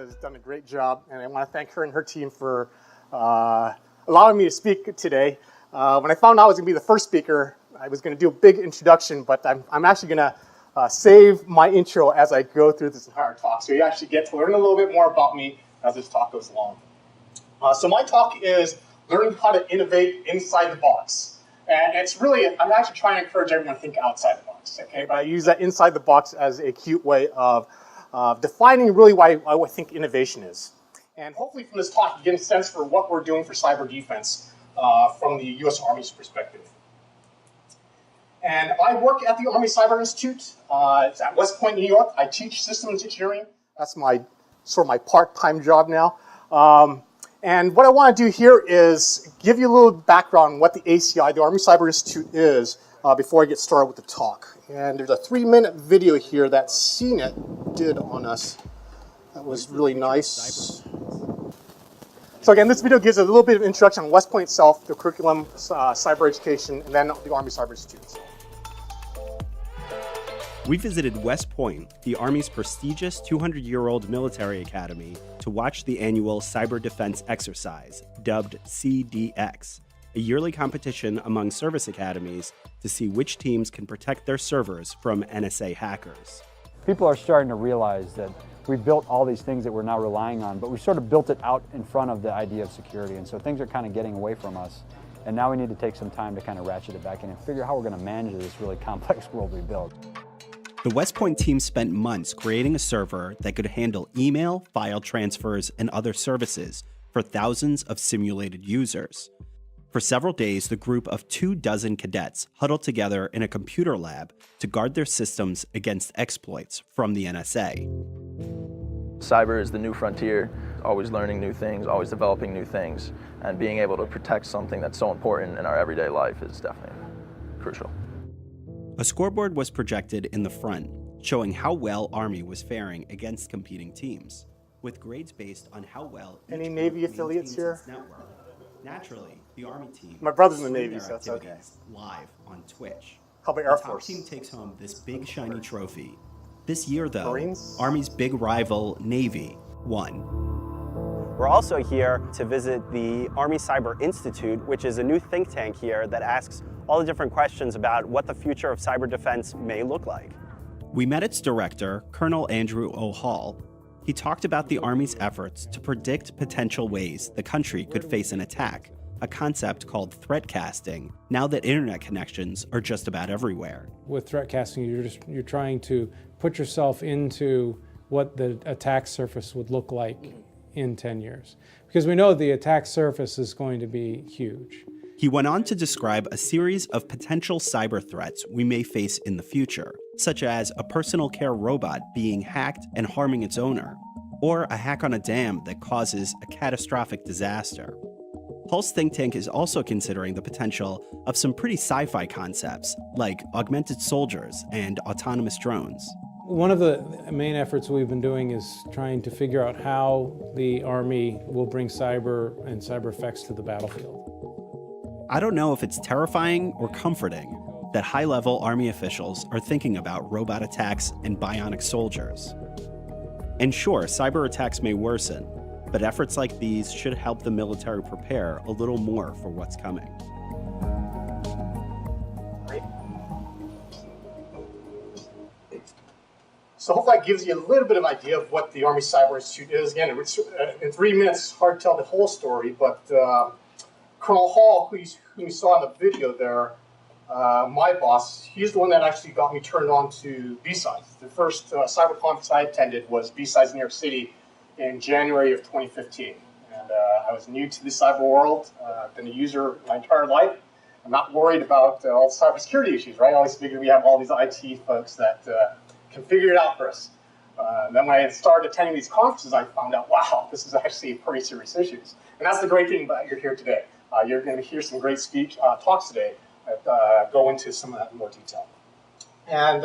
has done a great job, and I want to thank her and her team for allowing me to speak today. When I found out I was going to be the first speaker, I was going to do a big introduction, but I'm actually going to save my intro as I go through this entire talk, so you actually get to learn a little bit more about me as this talk goes along. So my talk is learning how to innovate inside the box. And it's really, I'm actually trying to encourage everyone to think outside the box, okay? But I use that inside the box as a cute way of defining really why I think innovation is. And hopefully from this talk, you get a sense for what we're doing for cyber defense from the US Army's perspective. And I work at the Army Cyber Institute. It's at West Point, New York. I teach systems engineering. That's my sort of my part-time job now. And what I want to do here is give you a little background on what the ACI, the Army Cyber Institute, is before I get started with the talk. And there's a 3-minute video here that CNET did on us. That was really nice. So again, this video gives a little bit of introduction on West Point itself, the curriculum, cyber education, and then the Army Cyber Institute. We visited West Point, the Army's prestigious 200-year-old military academy, to watch the annual Cyber Defense Exercise, dubbed CDX, a yearly competition among service academies to see which teams can protect their servers from NSA hackers. People are starting to realize that we've built all these things that we're now relying on, but we've sort of built it out in front of the idea of security, and so things are kind of getting away from us. And now we need to take some time to kind of ratchet it back in and figure out how we're going to manage this really complex world we built. The West Point team spent months creating a server that could handle email, file transfers, and other services for thousands of simulated users. For several days, the group of 24 cadets huddled together in a computer lab to guard their systems against exploits from the NSA. Cyber is the new frontier, always learning new things, always developing new things, and being able to protect something that's so important in our everyday life is definitely crucial. A scoreboard was projected in the front, showing how well Army was faring against competing teams, with grades based on how well any Navy affiliates here? Network. Naturally, the Army team. My brother's in the Navy, so that's okay. Live on Twitch. How about Air Force? The top team takes home this big shiny trophy. This year, though, Marines? Army's big rival, Navy, won. We're also here to visit the Army Cyber Institute, which is a new think tank here that asks all the different questions about what the future of cyber defense may look like. We met its director, Colonel Andrew O. Hall. He talked about the Army's efforts to predict potential ways the country could face an attack, a concept called threat casting, now that internet connections are just about everywhere. With threat casting, you're trying to put yourself into what the attack surface would look like in 10 years. Because we know the attack surface is going to be huge. He went on to describe a series of potential cyber threats we may face in the future, such as a personal care robot being hacked and harming its owner, or a hack on a dam that causes a catastrophic disaster. Hall's think tank is also considering the potential of some pretty sci-fi concepts, like augmented soldiers and autonomous drones. One of the main efforts we've been doing is trying to figure out how the Army will bring cyber and cyber effects to the battlefield. I don't know if it's terrifying or comforting that high-level Army officials are thinking about robot attacks and bionic soldiers. And sure, cyber attacks may worsen, but efforts like these should help the military prepare a little more for what's coming. So hopefully that gives you a little bit of idea of what the Army Cyber Institute is. Again, in 3 minutes, it's hard to tell the whole story, but Colonel Hall, who you saw in the video there, my boss, he's the one that actually got me turned on to Bsides. The first cyber conference I attended was Bsides in New York City in January of 2015. And I was new to the cyber world. I've been a user my entire life. I'm not worried about all the cybersecurity issues, right? I always figured we have all these IT folks that can figure it out for us. Then when I started attending these conferences, I found out, wow, this is actually pretty serious issues. And that's the great thing about you're here today. You're going to hear some great talks today that go into some of that in more detail. And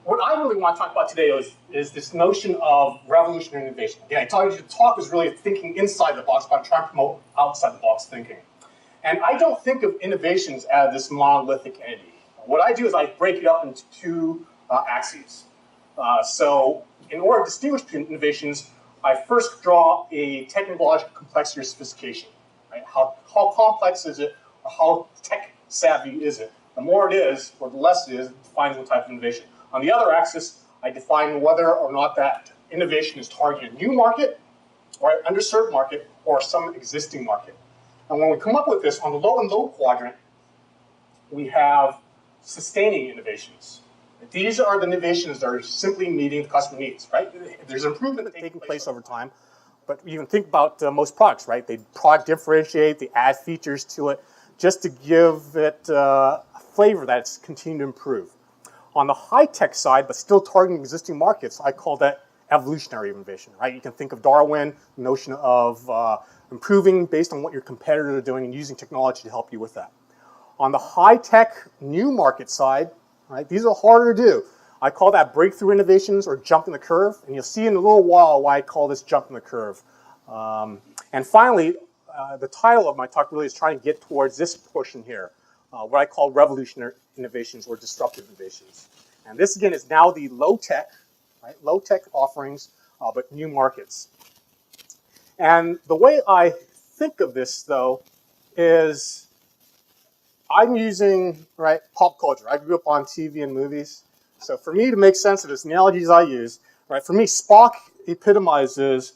what I really want to talk about today is this notion of revolutionary innovation. Again, I told you the talk is really thinking inside the box, but I'm trying to promote outside the box thinking. And I don't think of innovations as this monolithic entity. What I do is I break it up into two axes. So in order to distinguish between innovations, I first draw a technological complexity or sophistication. Right? How complex is it, or how tech savvy is it? The more it is, or the less it is, it defines what type of innovation. On the other axis, I define whether or not that innovation is targeting a new market, or an underserved market, or some existing market. And when we come up with this, on the low and low quadrant, we have sustaining innovations. These are the innovations that are simply meeting the customer needs, right? There's improvement taking place over time, but you can think about most products, right? They product differentiate, they add features to it, just to give it a flavor that's continuing to improve. On the high-tech side, but still targeting existing markets, I call that evolutionary innovation, right? You can think of Darwin, the notion of improving based on what your competitors are doing and using technology to help you with that. On the high-tech new market side, right, these are harder to do. I call that breakthrough innovations or jumping the curve, and you'll see in a little while why I call this jumping the curve. And finally, the title of my talk really is trying to get towards this portion here, what I call revolutionary innovations or disruptive innovations. And this, again, is now the low-tech, right, low-tech offerings, but new markets. And the way I think of this, though, is I'm using, right, pop culture. I grew up on TV and movies. So for me to make sense of this, the analogies I use, right, for me, Spock epitomizes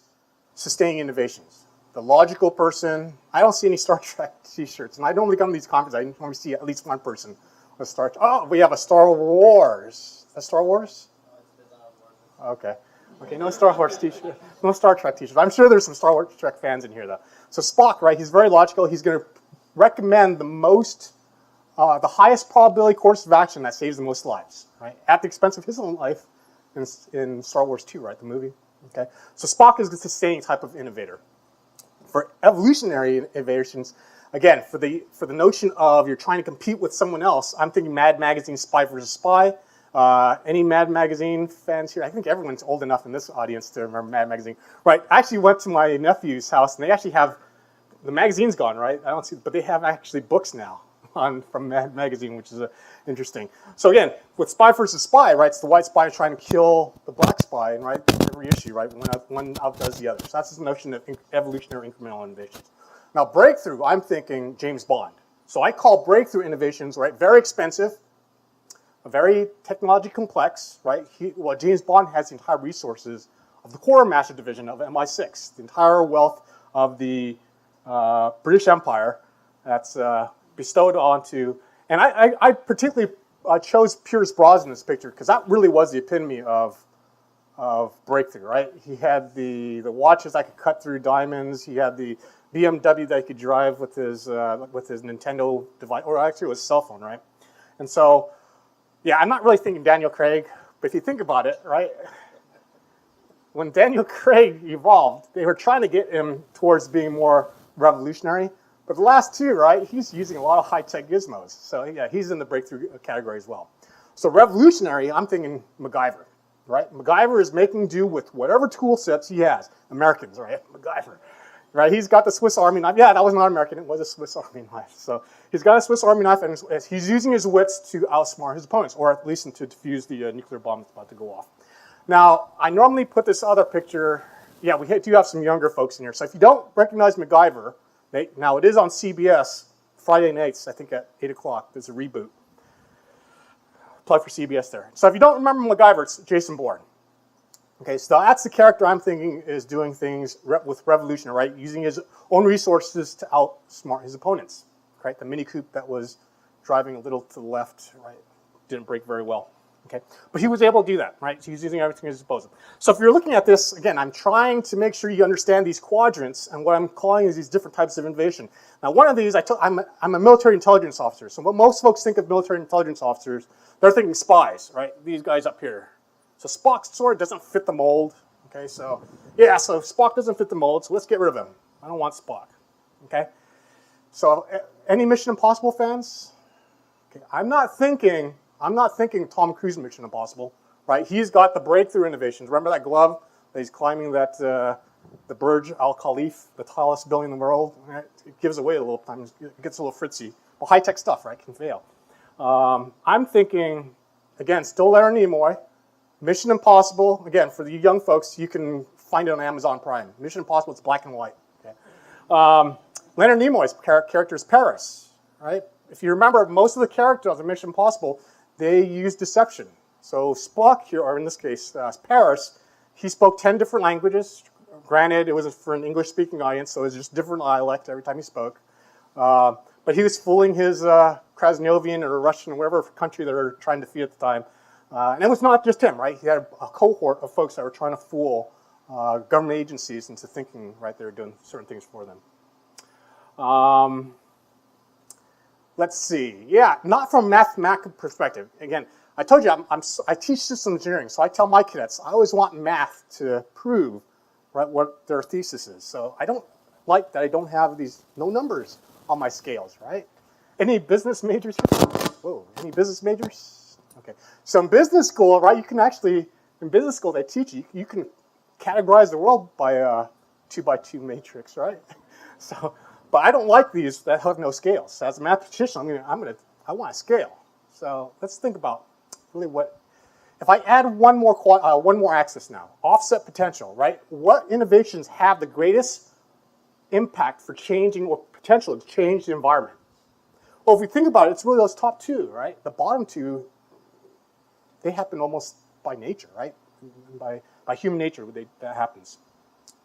sustaining innovations. The logical person. I don't see any Star Trek t-shirts. And I normally come to these conferences, I normally see at least one person with Star Trek. Oh, we have a Star Wars. A Star Wars? Okay. Okay, no Star Wars t-shirt. No Star Trek t-shirts. I'm sure there's some Star Trek fans in here, though. So Spock, right, he's very logical. He's going to recommend the most, the highest probability course of action that saves the most lives, right, at the expense of his own life in Star Wars 2, right, the movie. Okay, so Spock is the sustaining type of innovator. For evolutionary innovations, again, for the notion of you're trying to compete with someone else, I'm thinking Mad Magazine, Spy vs. Spy. Any Mad Magazine fans here? I think everyone's old enough in this audience to remember Mad Magazine. Right, I actually went to my nephew's house, and they actually have, the magazine's gone, right? I don't see, but they have actually books now from Mad Magazine, which is interesting. So again, with Spy vs. Spy, right, it's the white spy trying to kill the black spy, and right, every issue, right, one outdoes the other. So that's the notion of evolutionary incremental innovations. Now, breakthrough, I'm thinking James Bond. So I call breakthrough innovations, right, very expensive, very technologically complex, right? James Bond has the entire resources of the Quartermaster division of MI6, the entire wealth of the British Empire that's bestowed onto, and I particularly chose Pierce Brosnan in this picture because that really was the epitome of breakthrough, right? He had the watches that could cut through diamonds. He had the BMW that he could drive with his Nintendo device, or actually it was a cell phone, right? And so, yeah, I'm not really thinking Daniel Craig, but if you think about it, right? When Daniel Craig evolved, they were trying to get him towards being more revolutionary. But the last two, right, he's using a lot of high-tech gizmos. So, yeah, he's in the breakthrough category as well. So revolutionary, I'm thinking MacGyver, right? MacGyver is making do with whatever tool sets he has. Americans, right? MacGyver, right? He's got the Swiss Army knife. Yeah, that was not American. It was a Swiss Army knife. So he's got a Swiss Army knife, and he's using his wits to outsmart his opponents, or at least to defuse the nuclear bomb that's about to go off. Now, I normally put this other picture. Yeah, we do have some younger folks in here. So if you don't recognize MacGyver, now it is on CBS Friday nights, I think at 8 o'clock. There's a reboot. Plug for CBS there. So if you don't remember MacGyver, it's Jason Bourne. Okay, so that's the character I'm thinking is doing things with revolution, right? Using his own resources to outsmart his opponents, right? The Mini Coupe that was driving a little to the left, right, didn't brake very well. Okay, but he was able to do that, right? So he's using everything at his disposal. So if you're looking at this, again, I'm trying to make sure you understand these quadrants, and what I'm calling is these different types of innovation. Now, one of these, I'm a military intelligence officer. So what most folks think of military intelligence officers, they're thinking spies, right? These guys up here. So Spock sort of doesn't fit the mold. Okay, so yeah, so Spock doesn't fit the mold, so let's get rid of him. I don't want Spock. Okay, so any Mission Impossible fans? Okay, I'm not thinking Tom Cruise Mission Impossible, right? He's got the breakthrough innovations. Remember that glove that he's climbing that the Burj Al Khalifa, the tallest building in the world? Right? It gives away a little times. It gets a little fritzy. Well, high-tech stuff, right, can fail. I'm thinking, again, still Leonard Nimoy. Mission Impossible, again, for the young folks, you can find it on Amazon Prime. Mission Impossible, it's black and white. Okay? Leonard Nimoy's character is Paris, right? If you remember, most of the characters in Mission Impossible, they use deception. So Spock here, or in this case, Paris, he spoke 10 different languages. Granted, it was for an English-speaking audience, so it was just different dialect every time he spoke. But he was fooling his Krasnovian or Russian, whatever country they were trying to defeat at the time. And it was not just him, right? He had a cohort of folks that were trying to fool government agencies into thinking, right, they were doing certain things for them. Let's see. Yeah, not from a mathematical perspective. Again, I told you I teach systems engineering, so I tell my cadets I always want math to prove, right, what their thesis is. So I don't like that I don't have no numbers on my scales, right? Any business majors? Whoa, any business majors? Okay. So in business school, right, you can actually, in business school they teach you can categorize the world by a 2x2 matrix, right? So, but I don't like these that have no scales. So as a mathematician, I want a scale. So let's think about really if I add one more axis now, offset potential, right? What innovations have the greatest impact for changing or potential to change the environment? Well, if we think about it, it's really those top two, right? The bottom two, they happen almost by nature, right? By human nature, that happens.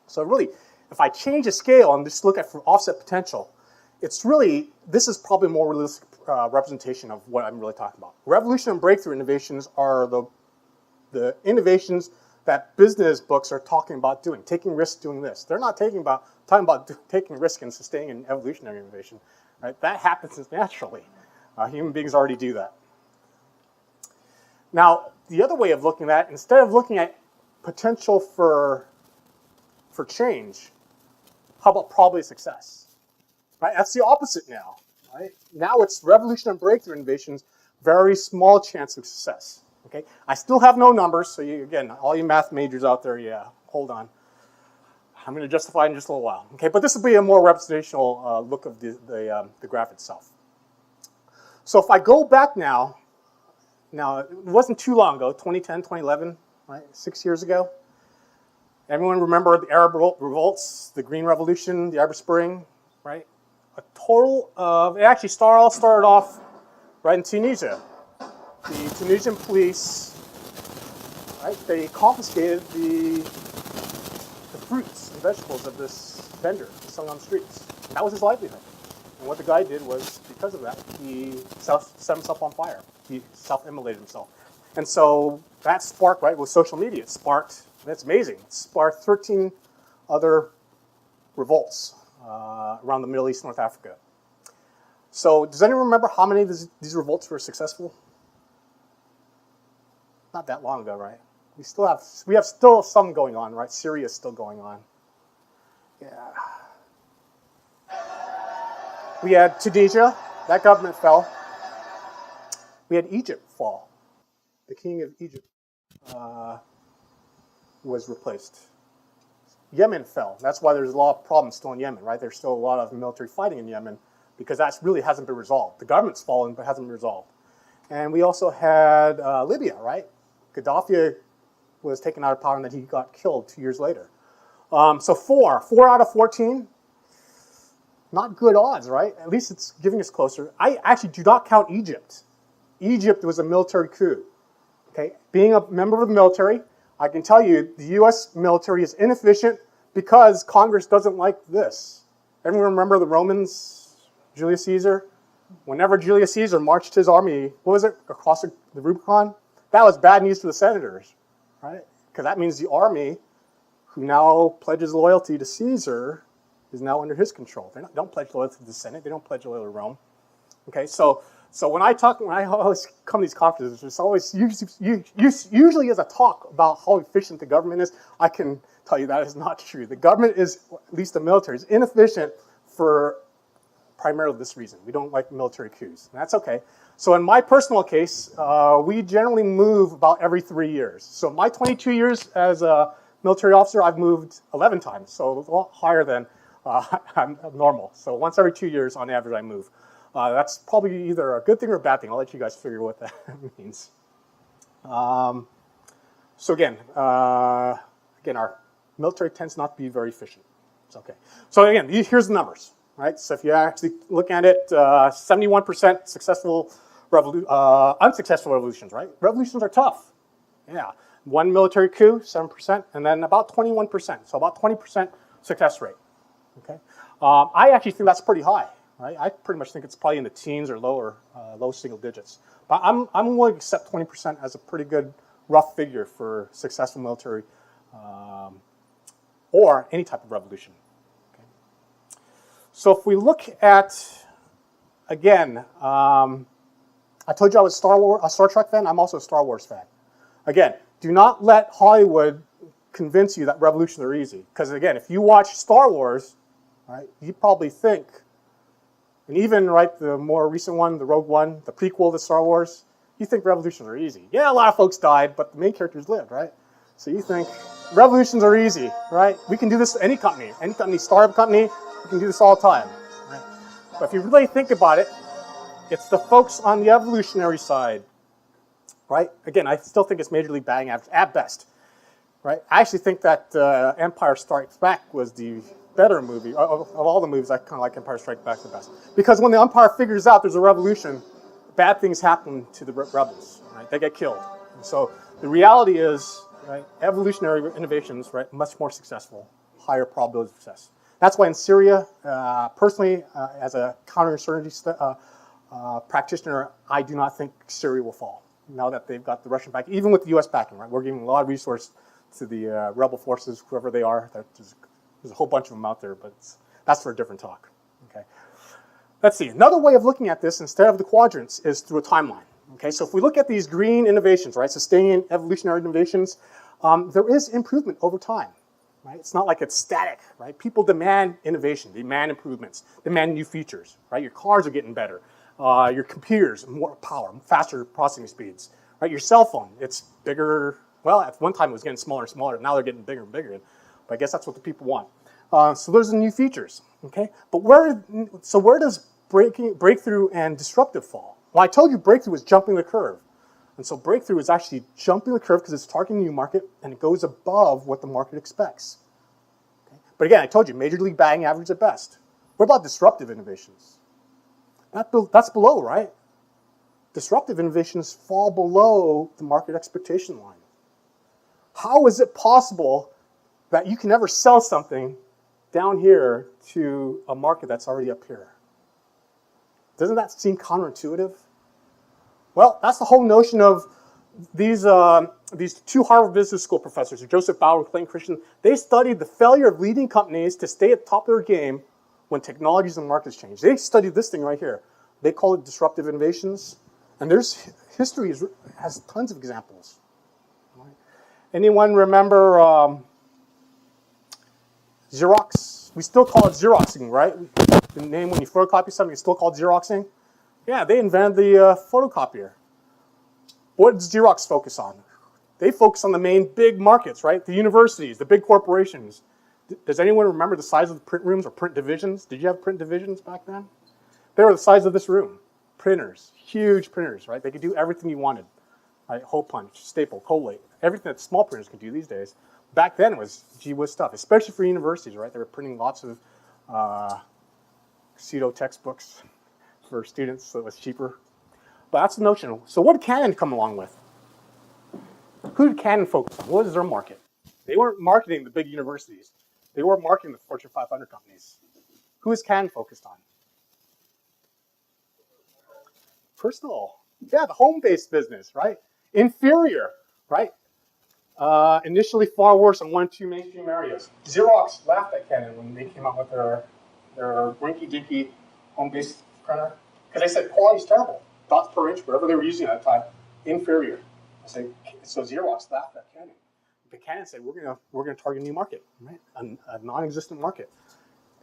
So really, if I change the scale and just look at for offset potential, it's really, this is probably a more realistic representation of what I'm really talking about. Revolution and breakthrough innovations are the innovations that business books are talking about doing, taking risks doing this. They're not talking about taking risk and sustaining an evolutionary innovation. Right? That happens naturally. Human beings already do that. Now, the other way of looking at it, instead of looking at potential for change, how about probability of success? Right? That's the opposite now. Right? Now it's revolution and breakthrough innovations, very small chance of success. Okay? I still have no numbers, so again, all you math majors out there, yeah, hold on. I'm going to justify in just a little while. Okay, but this will be a more representational look of the graph itself. So if I go back now, it wasn't too long ago, 2010, 2011, right, 6 years ago. Everyone remember the Arab revolts, the Green Revolution, the Arab Spring, right? A total of, it actually all started off right in Tunisia. The Tunisian police, right, they confiscated the fruits and vegetables of this vendor selling on the streets. And that was his livelihood. And what the guy did was, because of that, he set himself on fire. He self-immolated himself. And so that sparked, right, with social media, it sparked, that's amazing, it sparked 13 other revolts around the Middle East, North Africa. So does anyone remember how many of these revolts were successful? Not that long ago, right? We have still some going on, right? Syria is still going on. Yeah. We had Tunisia, that government fell. We had Egypt fall. The king of Egypt was replaced. Yemen fell. That's why there's a lot of problems still in Yemen, right? There's still a lot of military fighting in Yemen because that really hasn't been resolved. The government's fallen, but hasn't been resolved. And we also had Libya, right? Gaddafi was taken out of power and then he got killed 2 years later. So four out of 14, not good odds, right? At least it's giving us closer. I actually do not count Egypt. Egypt was a military coup. Okay, being a member of the military, I can tell you the U.S. military is inefficient because Congress doesn't like this. Everyone remember the Romans, Julius Caesar? Whenever Julius Caesar marched his army, what was it, across the Rubicon? That was bad news for the senators, right? Because that means the army, who now pledges loyalty to Caesar, is now under his control. They don't pledge loyalty to the Senate. They don't pledge loyalty to Rome. Okay, so when I always come to these conferences, it's always usually as a talk about how efficient the government is. I can tell you that is not true. The government is, at least the military, is inefficient for primarily this reason. We don't like military coups, and that's okay. So in my personal case, we generally move about every 3 years. So my 22 years as a military officer, I've moved 11 times, so a lot higher than I'm normal. So once every 2 years, on average, I move. That's probably either a good thing or a bad thing. I'll let you guys figure what that means. So again, our Military tends not to be very efficient. It's okay. So again, here's the numbers, right? So if you actually look at it, 71% successful unsuccessful revolutions, right? Revolutions are tough. Yeah. One military coup, 7%, and then about 21%. So about 20% success rate. Okay. I actually think that's pretty high, right? I pretty much think it's probably in the teens or lower, low single digits. But I'm willing to accept 20% as a pretty good rough figure for successful military or any type of revolution. Okay. So if we look at, again, I told you I was a Star Trek fan. I'm also a Star Wars fan. Again, do not let Hollywood convince you that revolutions are easy. Because again, if you watch Star Wars, right, you probably think, and even right, the more recent one, the Rogue One, the prequel to Star Wars, you think revolutions are easy. Yeah, a lot of folks died, but the main characters lived, right? So you think revolutions are easy, right? We can do this to any company, startup company, we can do this all the time. Right? But if you really think about it, it's the folks on the evolutionary side, right? Again, I still think it's majorly batting average at best, right? I actually think that Empire Strikes Back was the better movie. Of all the movies, I kind of like Empire Strikes Back the best. Because when the Empire figures out there's a revolution, bad things happen to the rebels, right? They get killed. And so the reality is, right, evolutionary innovations, right, much more successful, higher probability of success. That's why in Syria, personally, as a counterinsurgency practitioner, I do not think Syria will fall now that they've got the Russian backing, even with the U.S. backing, right? We're giving a lot of resource to the rebel forces, whoever they are. There's a whole bunch of them out there, but that's for a different talk. Okay. Let's see. Another way of looking at this, instead of the quadrants, is through a timeline. Okay. So if we look at these green innovations, right, sustaining evolutionary innovations, there is improvement over time. Right? It's not like it's static. Right? People demand innovation, demand improvements, demand new features. Right? Your cars are getting better. Your computers, more power, faster processing speeds. Right? Your cell phone, it's bigger. Well, at one time it was getting smaller and smaller. Now they're getting bigger and bigger. But I guess that's what the people want. So those are new features. Okay. But where does breakthrough and disruptive fall? Well, I told you breakthrough is jumping the curve. And so breakthrough is actually jumping the curve because it's targeting a new market and it goes above what the market expects. Okay? But again, I told you, major league batting average at best. What about disruptive innovations? That's below, right? Disruptive innovations fall below the market expectation line. How is it possible that you can never sell something down here to a market that's already up here? Doesn't that seem counterintuitive? Well, that's the whole notion of these two Harvard Business School professors, Joseph Bauer and Clayton Christian. They studied the failure of leading companies to stay at the top of their game when technologies and markets change. They studied this thing right here. They call it disruptive innovations. And there's history has tons of examples. Right? Anyone remember Xerox? We still call it Xeroxing, right? The name when you photocopy something, it's still called Xeroxing. Yeah, they invented the photocopier. What does Xerox focus on? They focus on the main big markets, right? The universities, the big corporations. Does anyone remember the size of the print rooms or print divisions? Did you have print divisions back then? They were the size of this room. Printers, huge printers, right? They could do everything you wanted. Right? Hole punch, staple, collate, everything that small printers can do these days. Back then it was gee whiz stuff, especially for universities, right? They were printing lots of pseudo textbooks for students, so it was cheaper. But that's the notion. So what did Canon come along with? Who did Canon focus on? What is their market? They weren't marketing the big universities. They weren't marketing the Fortune 500 companies. Who is Canon focused on? Personal. Yeah, the home-based business, right? Inferior, right? Initially far worse in 1 and 2 mainstream areas. Xerox laughed at Canon when they came out with their rinky-dinky home-based printer. Because they said quality's terrible. Dots per inch, whatever they were using at the time, inferior. So Xerox laughed at Canon. But Canon said, we're gonna target a new market, right? A non-existent market.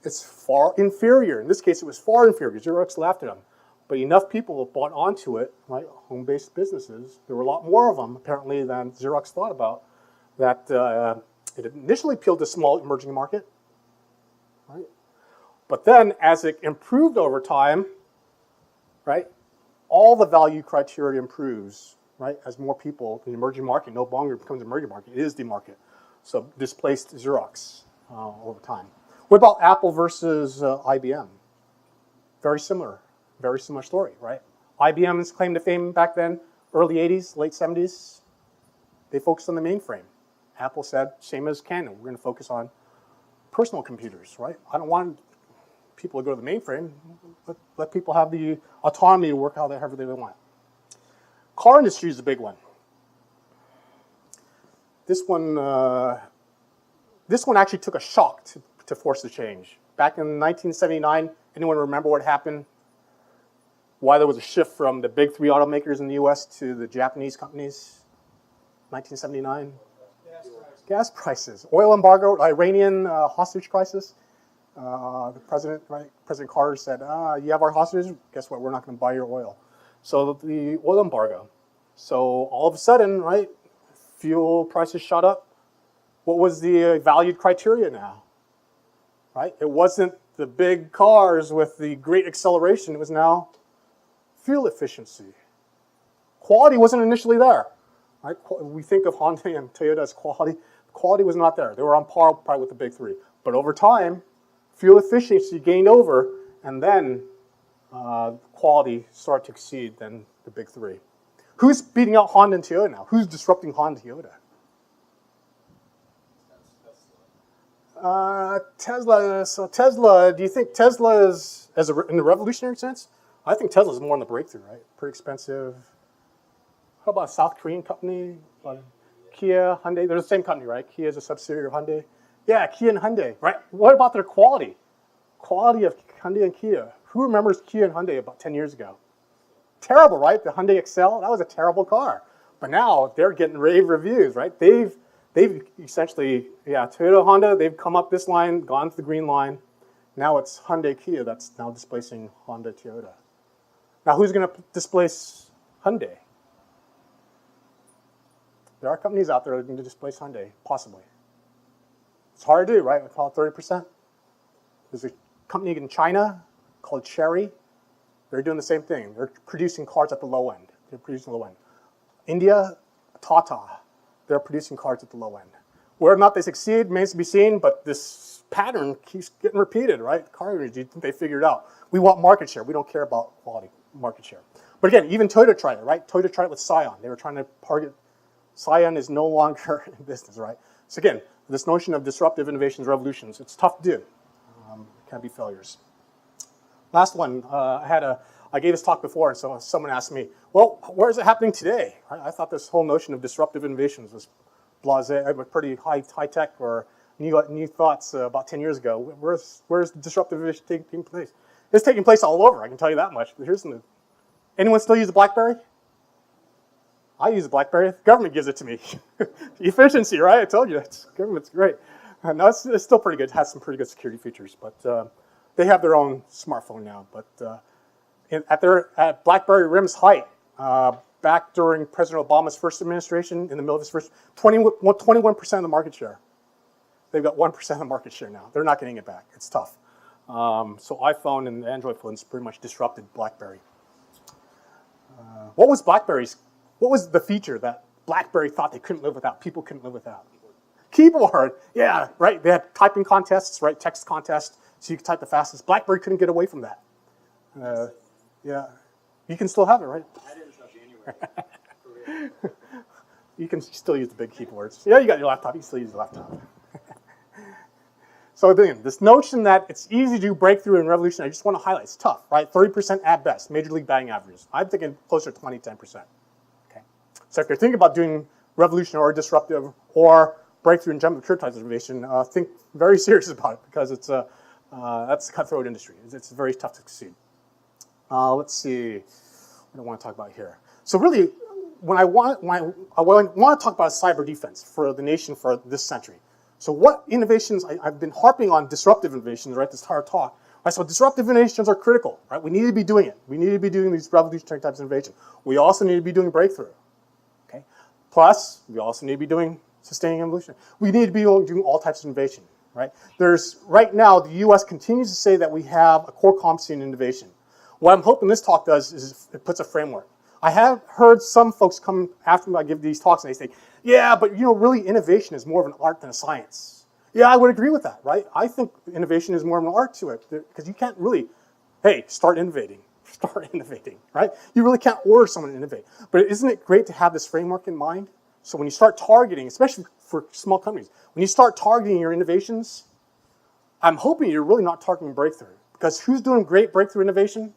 It's far inferior. In this case, it was far inferior. Xerox laughed at them. But enough people bought onto it, right? Home-based businesses. There were a lot more of them, apparently, than Xerox thought about. That it initially appealed to a small emerging market, right? But then, as it improved over time, right, all the value criteria improves, right? As more people, the emerging market no longer becomes an emerging market; it is the market. So displaced Xerox over time. What about Apple versus IBM? Very similar story, right? IBM's claim to fame back then, early 80s, late 70s, they focused on the mainframe. Apple said, same as Canon, we're going to focus on personal computers, right? I don't want people to go to the mainframe. Let people have the autonomy to work however they want. Car industry is a big one. This one actually took a shock to force the change. Back in 1979, anyone remember what happened? Why there was a shift from the big three automakers in the US to the Japanese companies? 1979? Gas prices. Oil embargo, Iranian hostage crisis. The president, right? President Carter said, you have our hostages? Guess what? We're not going to buy your oil. So the oil embargo. So all of a sudden, right, fuel prices shot up. What was the valued criteria now? Right? It wasn't the big cars with the great acceleration. It was now fuel efficiency. Quality wasn't initially there. Right? We think of Honda and Toyota as quality. Quality was not there. They were on par probably with the big three. But over time, fuel efficiency gained over, and then quality started to exceed then the big three. Who's beating out Honda and Toyota now? Who's disrupting Honda and Toyota? Tesla. So Tesla, do you think Tesla is, in the revolutionary sense? I think Tesla is more on the breakthrough, right? Pretty expensive. How about a South Korean company? Kia, Hyundai, they're the same company, right? Kia is a subsidiary of Hyundai. Yeah, Kia and Hyundai, right? What about their quality? Quality of Hyundai and Kia. Who remembers Kia and Hyundai about 10 years ago? Terrible, right? The Hyundai Excel, that was a terrible car. But now they're getting rave reviews, right? They've essentially, Toyota, Honda, they've come up this line, gone to the green line. Now it's Hyundai, Kia that's now displacing Honda, Toyota. Now who's going to displace Hyundai? There are companies out there that are going to displace Hyundai, possibly. It's hard to do, right? We call it 30%. There's a company in China called Chery. They're doing the same thing. They're producing cars at the low end. India, Tata, they're producing cars at the low end. Whether or not they succeed remains to be seen, but this pattern keeps getting repeated, right? Car industry, they figured it out. We want market share. We don't care about quality, market share. But again, even Toyota tried it, right? Toyota tried it with Scion. They were trying to target. Scion is no longer in business, right? So again, this notion of disruptive innovations, revolutions, it's tough to do. Can be failures. Last one, I gave this talk before, and so someone asked me, well, where is it happening today? I thought this whole notion of disruptive innovations was blasé, pretty high tech or new thoughts about 10 years ago. Where's the disruptive innovation taking place? It's taking place all over, I can tell you that much. But here's the anyone still use a BlackBerry? I use a BlackBerry. The government gives it to me. Efficiency, right? I told you, government's great. No, it's still pretty good. It has some pretty good security features, but they have their own smartphone now. But at BlackBerry RIM's height, back during President Obama's first administration, in the middle of his first, 21% of the market share. They've got 1% of the market share now. They're not getting it back. It's tough. So iPhone and Android phones pretty much disrupted BlackBerry. What was the feature that BlackBerry thought they couldn't live without, people couldn't live without? Keyboard, yeah, right. They had typing contests, right, text contests, so you could type the fastest. BlackBerry couldn't get away from that. Yeah, you can still have it, right? I didn't touch anywhere. You can still use the big keyboards. Yeah, you got your laptop, you can still use the laptop. So again, this notion that it's easy to do breakthrough and revolution, I just want to highlight, it's tough, right? 30% at best, major league batting averages. I'm thinking closer to 20, 10%. Okay. So if you're thinking about doing revolution or disruptive or breakthrough in general types of innovation, think very serious about it because it's that's a cutthroat industry. It's very tough to succeed. Let's see, what do I want to talk about here? So really, when I want to talk about cyber defense for the nation for this century. So what innovations, I've been harping on disruptive innovations, right, this entire talk. Right, so disruptive innovations are critical, right? We need to be doing it. We need to be doing these revolutionary types of innovation. We also need to be doing breakthrough, okay? Plus, we also need to be doing sustaining evolution. We need to be doing all types of innovation, right? Right now, the US continues to say that we have a core competency in innovation. What I'm hoping this talk does is it puts a framework. I have heard some folks come after me, I give these talks, and they say, yeah, but really innovation is more of an art than a science. Yeah, I would agree with that, right? I think innovation is more of an art to it, because you can't really, hey, start innovating, right? You really can't order someone to innovate. But isn't it great to have this framework in mind? So when you start targeting, especially for small companies, when you start targeting your innovations, I'm hoping you're really not targeting breakthrough. Because who's doing great breakthrough innovation?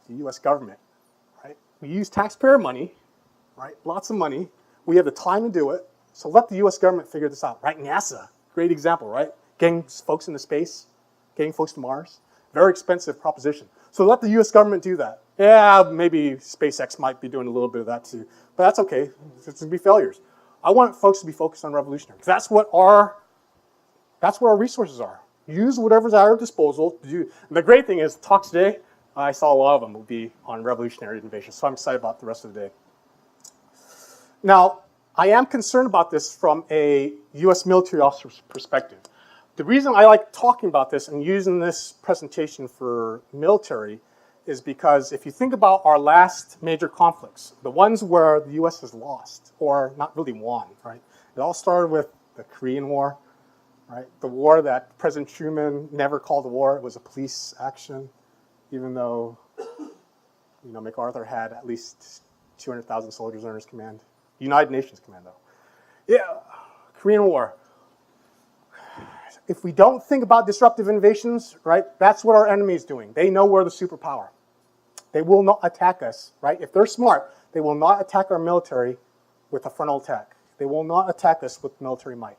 The US government, right? We use taxpayer money, right? Lots of money. We have the time to do it. So let the US government figure this out, right? NASA, great example, right? Getting folks into space, getting folks to Mars. Very expensive proposition. So let the US government do that. Yeah, maybe SpaceX might be doing a little bit of that too. But that's okay. It's going to be failures. I want folks to be focused on revolutionary. That's what our resources are. Use whatever's at our disposal to do. And the great thing is, talks today, I saw a lot of them will be on revolutionary innovation. So I'm excited about the rest of the day. Now, I am concerned about this from a US military officer's perspective. The reason I like talking about this and using this presentation for military is because if you think about our last major conflicts, the ones where the US has lost, or not really won, right? It all started with the Korean War, right? The war that President Truman never called a war. It was a police action, even though MacArthur had at least 200,000 soldiers under his command. United Nations command, though. Yeah, Korean War. If we don't think about disruptive innovations, right, that's what our enemy is doing. They know we're the superpower. They will not attack us, right? If they're smart, they will not attack our military with a frontal attack. They will not attack us with military might.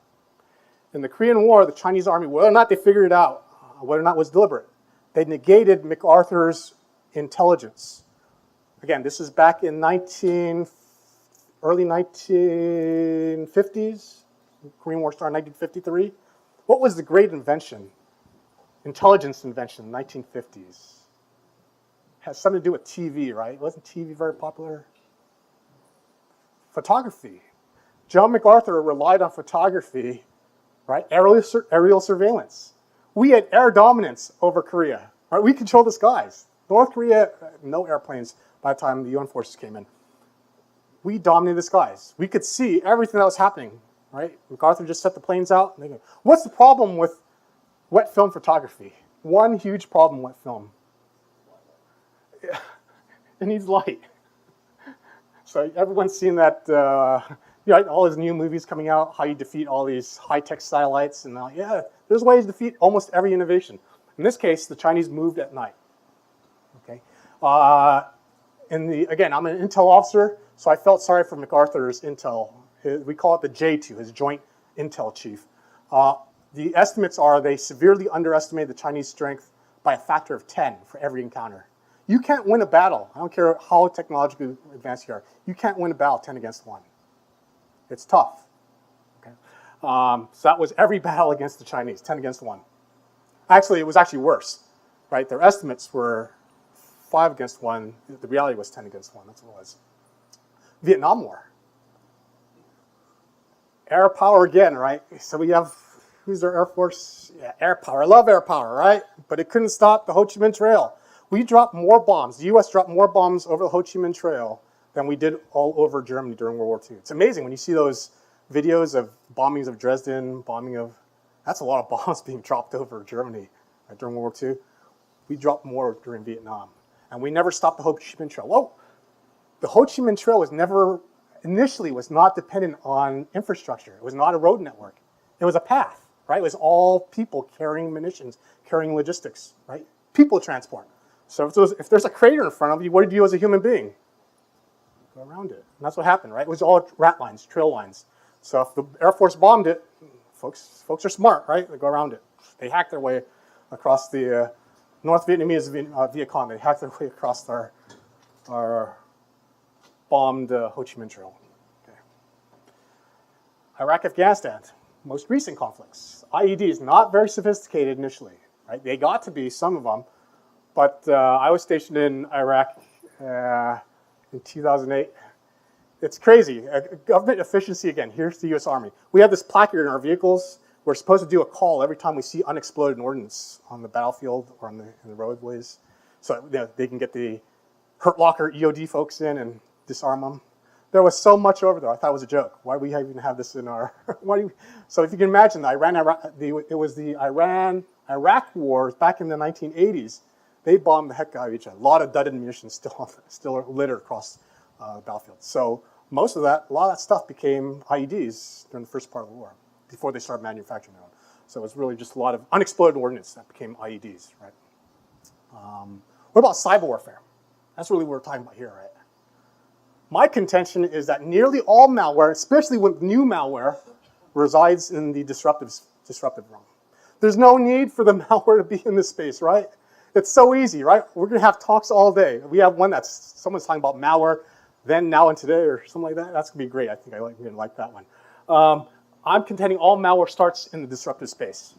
In the Korean War, the Chinese army, whether or not they figured it out, whether or not it was deliberate, they negated MacArthur's intelligence. Again, this is back in early 1950s. The Korean War started in 1953. What was the great invention, intelligence invention in the 1950s? Has something to do with TV, right? Wasn't TV very popular? Photography. John MacArthur relied on photography, right? Aerial surveillance. We had air dominance over Korea, right? We controlled the skies. North Korea, no airplanes by the time the UN forces came in. We dominated the skies. We could see everything that was happening, right? MacArthur just set the planes out. And what's the problem with wet film photography? One huge problem with film. It needs light. So everyone's seen that, all these new movies coming out, how you defeat all these high-tech satellites. And yeah, there's ways to defeat almost every innovation. In this case, the Chinese moved at night. Okay. Again, I'm an intel officer, so I felt sorry for MacArthur's intel. We call it the J2, his joint intel chief. The estimates are they severely underestimated the Chinese strength by a factor of 10 for every encounter. You can't win a battle. I don't care how technologically advanced you are. You can't win a battle 10 against 1. It's tough. Okay? So that was every battle against the Chinese, 10 against 1. Actually, it was actually worse. Right? Their estimates were 5 against 1. The reality was 10 against 1. That's what it was. Vietnam War. Air power again, right? So we have, who's our Air Force? Yeah, air power. I love air power, right? But it couldn't stop the Ho Chi Minh Trail. We dropped more bombs. The U.S. dropped more bombs over the Ho Chi Minh Trail than we did all over Germany during World War II. It's amazing when you see those videos of bombings of Dresden, that's a lot of bombs being dropped over Germany right, during World War II. We dropped more during Vietnam. And we never stopped the Ho Chi Minh Trail. Whoa! The Ho Chi Minh Trail initially was not dependent on infrastructure. It was not a road network. It was a path, right? It was all people carrying munitions, carrying logistics, right? People transport. So if there's a crater in front of you, what do you do as a human being? Go around it. And that's what happened, right? It was all rat lines, trail lines. So if the Air Force bombed it, folks are smart, right? They go around it. They hack their way across the North Vietnamese Viet Cong. They hacked their way across our bombed Ho Chi Minh Trail. Okay. Iraq, Afghanistan, most recent conflicts. IEDs, not very sophisticated initially, right? They got to be, some of them. But I was stationed in Iraq in 2008. It's crazy. Government efficiency, again, here's the US Army. We have this placard in our vehicles. We're supposed to do a call every time we see unexploded ordnance on the battlefield or in the roadways. So they can get the hurt locker EOD folks in and disarm them. There was so much over there. I thought it was a joke. Why do we even have this in our? So if you can imagine, it was the Iran-Iraq wars back in the 1980s. They bombed the heck out of each other. A lot of dudded munitions still littered across the battlefield. So a lot of that stuff became IEDs during the first part of the war, before they started manufacturing them. So it was really just a lot of unexploded ordnance that became IEDs, right? What about cyber warfare? That's really what we're talking about here, right? My contention is that nearly all malware, especially with new malware, resides in the disruptive realm. There's no need for the malware to be in this space, right? It's so easy, right? We're going to have talks all day. We have one that's someone's talking about malware, then, now, and today, or something like that. That's going to be great. I think I'm going to like that one. I'm contending all malware starts in the disruptive space.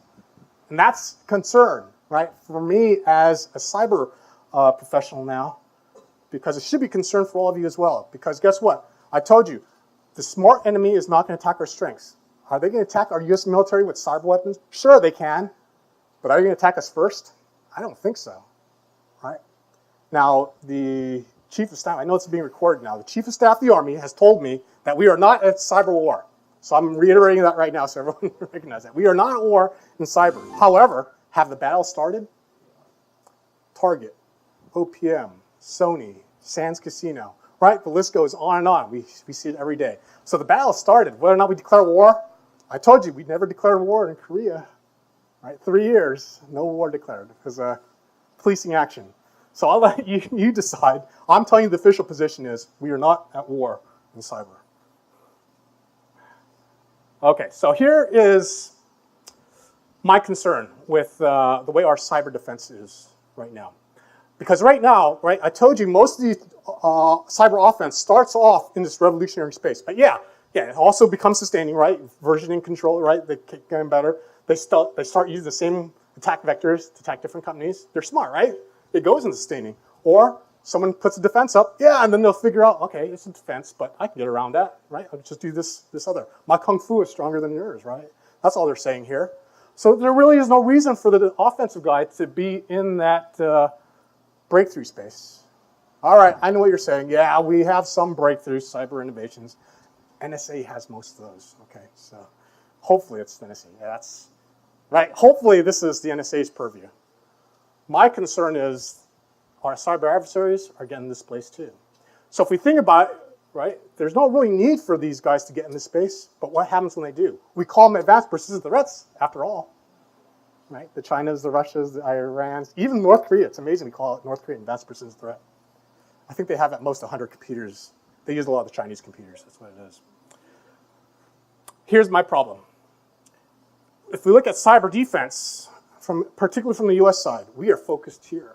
And that's concern, right? For me as a cyber professional now, because it should be concern for all of you as well. Because guess what? I told you, the smart enemy is not going to attack our strengths. Are they going to attack our U.S. military with cyber weapons? Sure, they can. But are they going to attack us first? I don't think so, right? Now, the Chief of Staff, I know it's being recorded now, the Chief of Staff of the Army has told me that we are not at cyber war. So I'm reiterating that right now so everyone recognizes that. We are not at war in cyber. However, have the battles started? Target, OPM, Sony, Sands Casino, right? The list goes on and on. We see it every day. So the battle started. Whether or not we declare war, I told you we never declared war in Korea. Right? 3 years, no war declared because policing action. So I'll let you decide. I'm telling you the official position is we are not at war in cyber. Okay, so here is my concern with the way our cyber defense is right now. Because right now, right, I told you most of the cyber offense starts off in this revolutionary space. But yeah, it also becomes sustaining, right? Versioning control, right? They keep getting better. They start using the same attack vectors to attack different companies. They're smart, right? It goes into sustaining. Or someone puts a defense up, yeah, and then they'll figure out, okay, it's a defense, but I can get around that, right? I'll just do this other. My kung fu is stronger than yours, right? That's all they're saying here. So there really is no reason for the offensive guy to be in that breakthrough space. All right, I know what you're saying. Yeah, we have some breakthrough cyber innovations. NSA has most of those, okay? So hopefully it's the NSA. Yeah, that's right. Hopefully this is the NSA's purview. My concern is our cyber adversaries are getting this place too. So if we think about it, right, there's no really need for these guys to get in this space, but what happens when they do? We call them advanced persistent threats, after all. Right? The Chinas, the Russias, the Irans, even North Korea. It's amazing we call it North Korea advanced persistent threat. I think they have at most 100 computers. They use a lot of the Chinese computers. That's what it is. Here's my problem. If we look at cyber defense, particularly from the US side, we are focused here.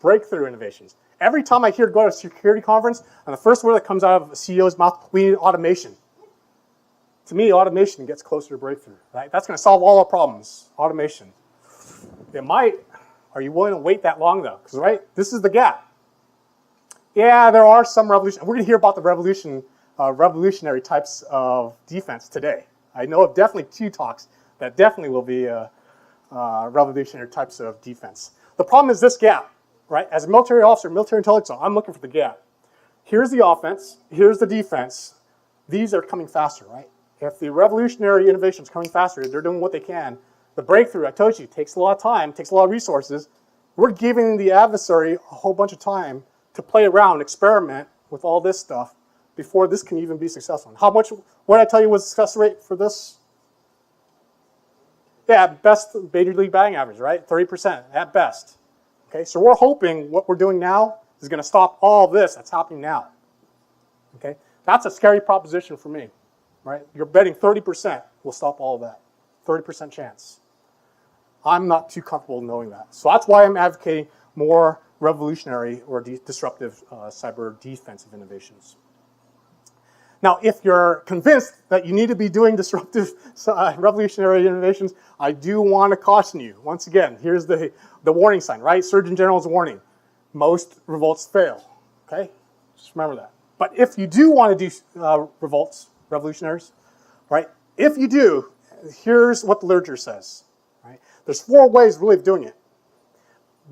Breakthrough innovations. Every time I hear go to a security conference, and the first word that comes out of a CEO's mouth, we need automation. To me, automation gets closer to breakthrough, right? That's going to solve all our problems, automation. It might. Are you willing to wait that long, though? Because, right, this is the gap. Yeah, there are some revolution. We're going to hear about the revolutionary types of defense today. I know of definitely 2 talks that definitely will be revolutionary types of defense. The problem is this gap, right? As a military officer, military intelligence, I'm looking for the gap. Here's the offense. Here's the defense. These are coming faster, right? If the revolutionary innovation is coming faster, they're doing what they can. The breakthrough, I told you, takes a lot of time, takes a lot of resources. We're giving the adversary a whole bunch of time to play around, experiment with all this stuff before this can even be successful. How much, what did I tell you was the success rate for this? Yeah, at best, Major League batting average, right? 30% at best. Okay, so we're hoping what we're doing now is going to stop all this that's happening now. Okay, that's a scary proposition for me. Right? You're betting 30% will stop all of that. 30% chance. I'm not too comfortable knowing that. So that's why I'm advocating more revolutionary or disruptive cyber defensive innovations. Now, if you're convinced that you need to be doing disruptive revolutionary innovations, I do want to caution you. Once again, here's the warning sign, right? Surgeon General's warning. Most revolts fail, okay? Just remember that. But if you do want to do revolts, revolutionaries, right? If you do, here's what the literature says, right? There's 4 ways really of doing it.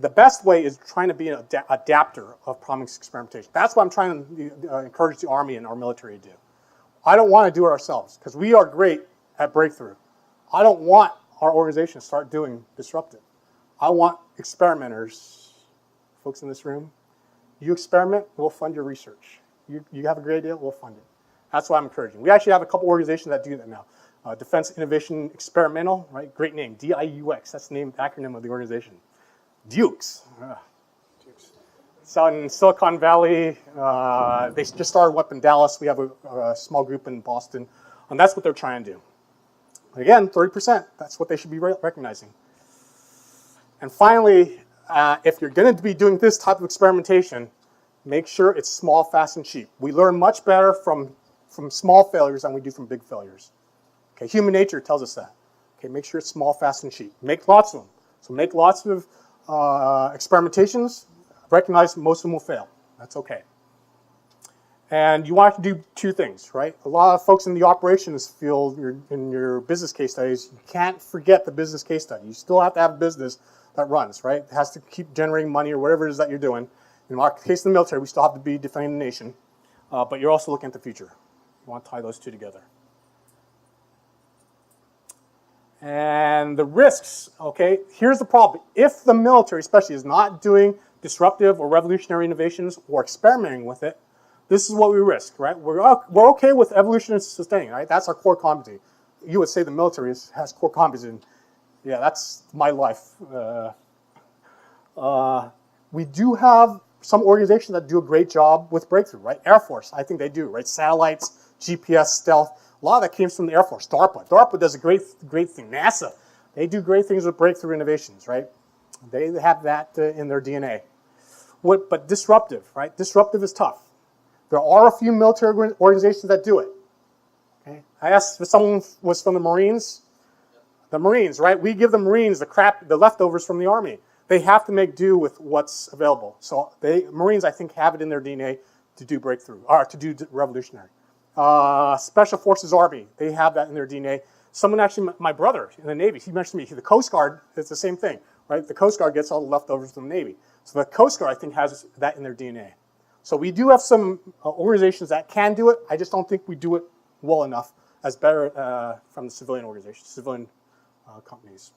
the best way is trying to be an adapter of promise experimentation. That's what I'm trying to encourage the Army and our military to do. I don't want to do it ourselves because we are great at breakthrough. I don't want our organization to start doing disruptive. I want experimenters, folks in this room, you experiment, we'll fund your research. You have a great idea, we'll fund it. That's what I'm encouraging. We actually have a couple organizations that do that now. Defense Innovation Experimental, right? Great name, DIUX. That's the acronym of the organization. Dukes. It's out in Silicon Valley. They just started up in Dallas. We have a small group in Boston. And that's what they're trying to do. Again, 30%. That's what they should be recognizing. And finally, if you're going to be doing this type of experimentation, make sure it's small, fast, and cheap. We learn much better from small failures than we do from big failures. Okay, human nature tells us that. Okay, make sure it's small, fast, and cheap. Make lots of them. So make lots of experimentations. Recognize most of them will fail. That's okay. And you want to do two things, right? A lot of folks in the operations field, in your business case studies, you can't forget the business case study. You still have to have a business that runs, right? It has to keep generating money or whatever it is that you're doing. In our case in the military, we still have to be defending the nation. But you're also looking at the future. You want to tie those two together. And the risks, okay, here's the problem. If the military especially is not doing disruptive or revolutionary innovations or experimenting with it, this is what we risk, right? We're okay with evolution and sustaining, right? That's our core competency. You would say the military has core competency. Yeah, that's my life. We do have some organizations that do a great job with breakthrough, right? Air Force, I think they do, right? Satellites, GPS, stealth. A lot of that came from the Air Force. DARPA does a great thing. NASA, they do great things with breakthrough innovations, right? They have that in their DNA. But disruptive, right? Disruptive is tough. There are a few military organizations that do it. Okay? I asked if someone was from the Marines. The Marines, right? We give the Marines the leftovers from the Army. They have to make do with what's available. So Marines, I think, have it in their DNA to do breakthrough, or to do revolutionary. Special Forces Army, they have that in their DNA. Someone actually, my brother in the Navy, he mentioned to me, the Coast Guard, it's the same thing, right? The Coast Guard gets all the leftovers from the Navy. So the Coast Guard, I think, has that in their DNA. So we do have some organizations that can do it. I just don't think we do it well enough as better from the civilian organizations, civilian companies.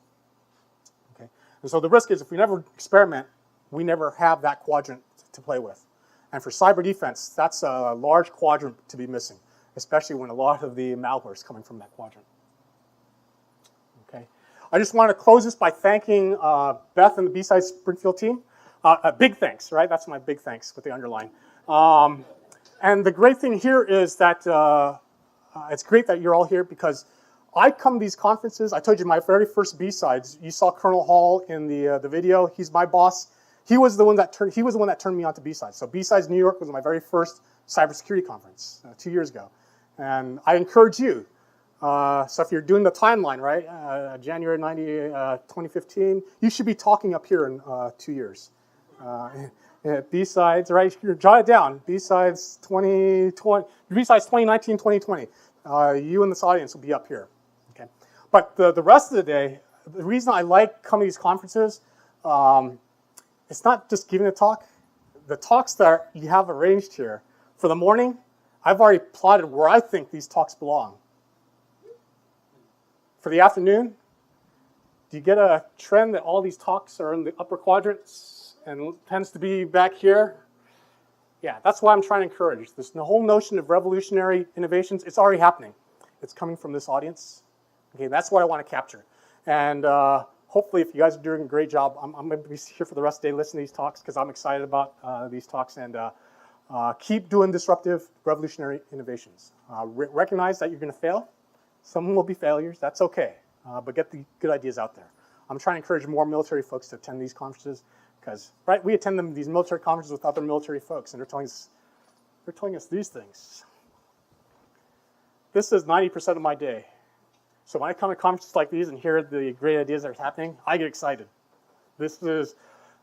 Okay. And so the risk is if we never experiment, we never have that quadrant to play with. And for cyber defense, that's a large quadrant to be missing, especially when a lot of the malware is coming from that quadrant. Okay. I just want to close this by thanking Beth and the Bsides Springfield team. A big thanks, right? That's my big thanks with the underline. And the great thing here is that it's great that you're all here because I come to these conferences. I told you my very first Bsides. You saw Colonel Hall in the video. He's my boss. He was the one that turned me on to Bsides. So Bsides New York was my very first cybersecurity conference 2 years ago. And I encourage you. So if you're doing the timeline, right, January 2015, you should be talking up here in 2 years. Bsides, right? Jot it down. Bsides 2019, 2020. You in this audience will be up here. Okay. But the rest of the day, the reason I like coming to these conferences, it's not just giving a talk. The talks that you have arranged here for the morning, I've already plotted where I think these talks belong. For the afternoon, do you get a trend that all these talks are in the upper quadrants? And tends to be back here. Yeah, that's why I'm trying to encourage. The whole notion of revolutionary innovations, it's already happening. It's coming from this audience. Okay, that's what I want to capture. And hopefully, if you guys are doing a great job, I'm going to be here for the rest of the day listening to these talks because I'm excited about these talks. And keep doing disruptive, revolutionary innovations. Recognize that you're going to fail. Some will be failures. That's okay. But get the good ideas out there. I'm trying to encourage more military folks to attend these conferences. Because, right, we attend these military conferences with other military folks, and they're telling us these things. This is 90% of my day. So when I come to conferences like these and hear the great ideas that are happening, I get excited.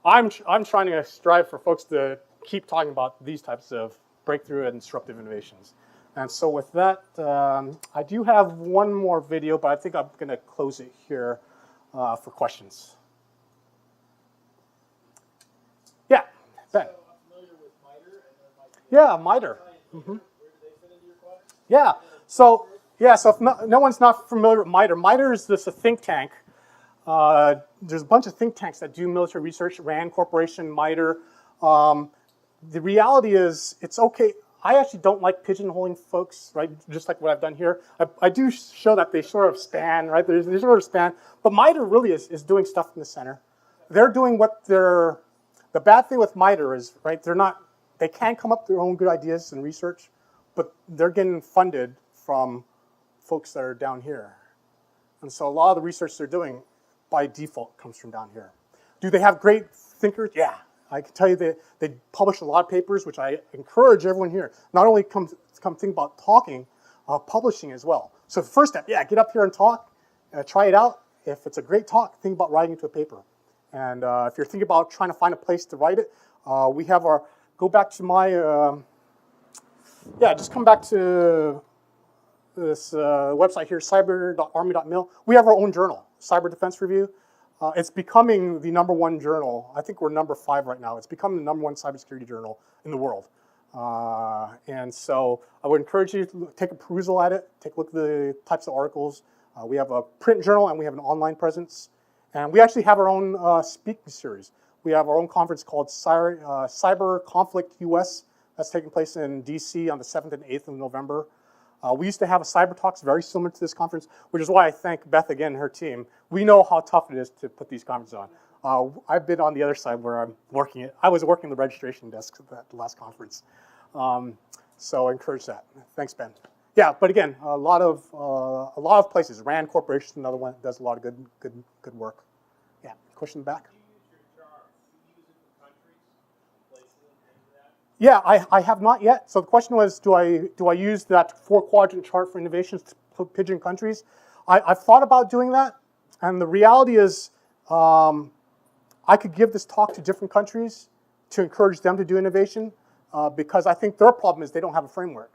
I'm trying to strive for folks to keep talking about these types of breakthrough and disruptive innovations. And so with that, I do have one more video, but I think I'm going to close it here for questions. Yeah, MITRE. Yeah. So if no one's not familiar with MITRE, MITRE is just a think tank. There's a bunch of think tanks that do military research, RAND Corporation, MITRE. The reality is, it's okay. I actually don't like pigeonholing folks, right? Just like what I've done here. I do show that they sort of span, right? They sort of span. But MITRE really is doing stuff in the center. They're doing what they're. The bad thing with MITRE is, right? They can come up with their own good ideas and research, but they're getting funded from folks that are down here. And so a lot of the research they're doing, by default, comes from down here. Do they have great thinkers? Yeah. I can tell you they publish a lot of papers, which I encourage everyone here. Not only come think about talking, publishing as well. So the first step, get up here and talk. Try it out. If it's a great talk, think about writing into a paper. And if you're thinking about trying to find a place to write it, we have our, go back to my, just come back to this website here, cyber.army.mil. We have our own journal, Cyber Defense Review. It's becoming the #1 journal. I think we're #5 right now. It's becoming the #1 cybersecurity journal in the world. And so I would encourage you to take a perusal at it, take a look at the types of articles. We have a print journal and we have an online presence. And we actually have our own speaking series. We have our own conference called Cyber Conflict US. That's taking place in DC on the 7th and 8th of November. We used to have a cyber talks very similar to this conference, which is why I thank Beth again and her team. We know how tough it is to put these conferences on. I've been on the other side where I'm working it. I was working the registration desk at that last conference. So I encourage that. Thanks, Ben. Yeah, but again, a lot of places. RAND Corporation is another one that does a lot of good work. Yeah, question in the back. Yeah, I have not yet. So the question was, do I use that 4-quadrant chart for innovations to put pigeon countries? I've thought about doing that, and the reality is I could give this talk to different countries to encourage them to do innovation because I think their problem is they don't have a framework.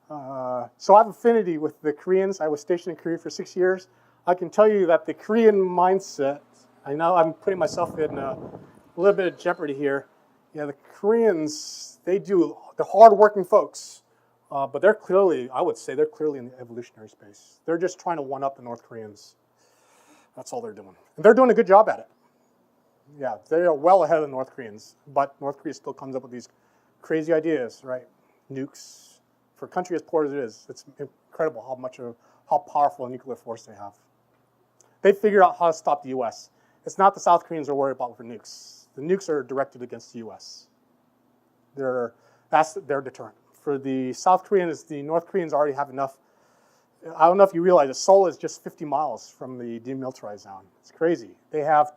So I have affinity with the Koreans. I was stationed in Korea for 6 years. I can tell you that the Korean mindset, I know I'm putting myself in a little bit of jeopardy here. Yeah, the Koreans, they're hard-working folks, but they're clearly, I would say, they're clearly in the evolutionary space. They're just trying to one-up the North Koreans. That's all they're doing. And they're doing a good job at it. Yeah, they are well ahead of the North Koreans, but North Korea still comes up with these crazy ideas, right? Nukes. For a country as poor as it is, it's incredible how powerful a nuclear force they have. They figured out how to stop the U.S. It's not the South Koreans are worried about for nukes. The nukes are directed against the U.S. That's their deterrent. For the South Koreans, the North Koreans already have enough. I don't know if you realize that Seoul is just 50 miles from the demilitarized zone. It's crazy. They have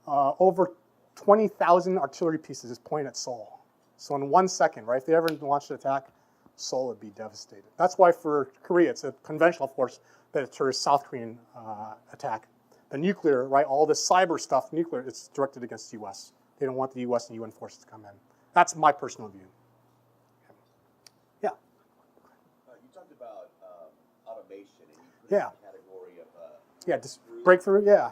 over 20,000 artillery pieces pointed at Seoul. So in 1 second, right, if they ever launched an attack, Seoul would be devastated. That's why for Korea, it's a conventional force that deters South Korean attack. The nuclear, right, all the cyber stuff, nuclear, it's directed against the U.S. They don't want the U.S. and UN forces to come in. That's my personal view. Yeah. You talked about automation, and you put it in the category of just breakthrough. Yeah.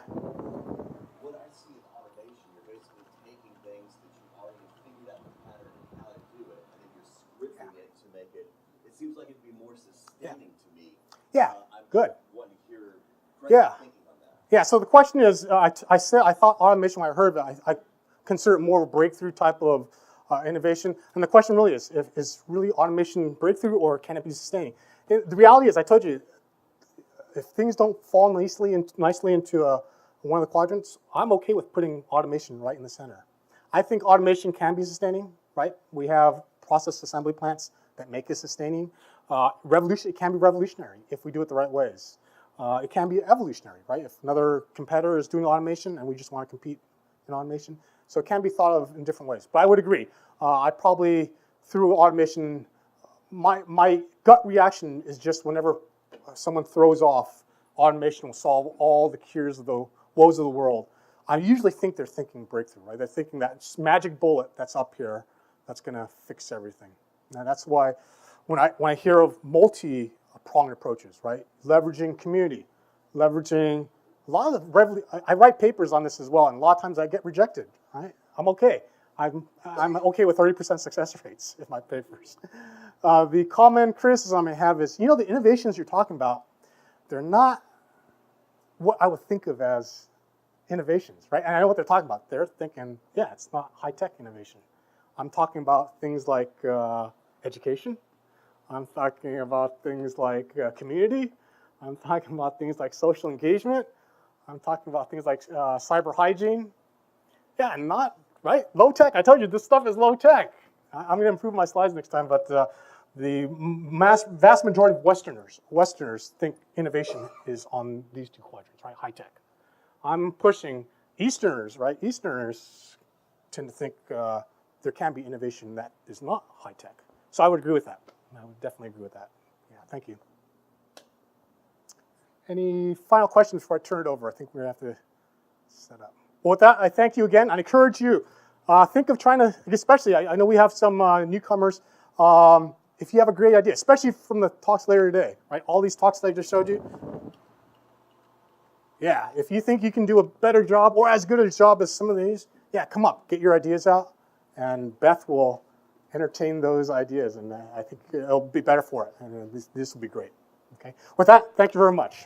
What I see in automation, you're basically taking things that you've already figured out the pattern and how to do it, and then you're scripting it to make it. It seems like it'd be more sustaining to me. Yeah. Good. Want to hear thinking on that. Yeah, so the question is, I thought automation, when I heard of it, I consider it more of a breakthrough type of innovation. And the question really is really automation breakthrough or can it be sustaining? The reality is, I told you, if things don't fall nicely into one of the quadrants, I'm okay with putting automation right in the center. I think automation can be sustaining, right? We have process assembly plants that make it sustaining. It can be revolutionary if we do it the right ways. It can be evolutionary, right? If another competitor is doing automation and we just want to compete in automation. So it can be thought of in different ways. But I would agree. I probably, through automation, my gut reaction is just whenever someone throws off, automation will solve all the cures of the woes of the world. I usually think they're thinking breakthrough, right? They're thinking that magic bullet that's up here that's going to fix everything. Now that's why when I hear of multi-pronged approaches, right? Leveraging community, leveraging a lot of I write papers on this as well, and a lot of times I get rejected, right? I'm okay. I'm okay with 30% success rates in my papers. The common criticism I have is, the innovations you're talking about, they're not what I would think of as innovations, right? And I know what they're talking about. They're thinking, yeah, it's not high-tech innovation. I'm talking about things like education. I'm talking about things like community. I'm talking about things like social engagement. I'm talking about things like cyber hygiene. Yeah, not, right? Low tech. I told you this stuff is low tech. I'm going to improve my slides next time, but the vast majority of Westerners think innovation is on these two quadrants, right? High tech. I'm pushing Easterners, right? Easterners tend to think there can be innovation that is not high tech. So I would agree with that. I would definitely agree with that. Yeah, thank you. Any final questions before I turn it over? I think we're going to have to set up. Well, with that, I thank you again. I encourage you, think of trying to, especially, I know we have some newcomers. If you have a great idea, especially from the talks later today, right? All these talks that I just showed you. Yeah, if you think you can do a better job or as good a job as some of these, yeah, come up, get your ideas out, and Beth will entertain those ideas, and I think it'll be better for it, and this will be great. Okay. With that, thank you very much.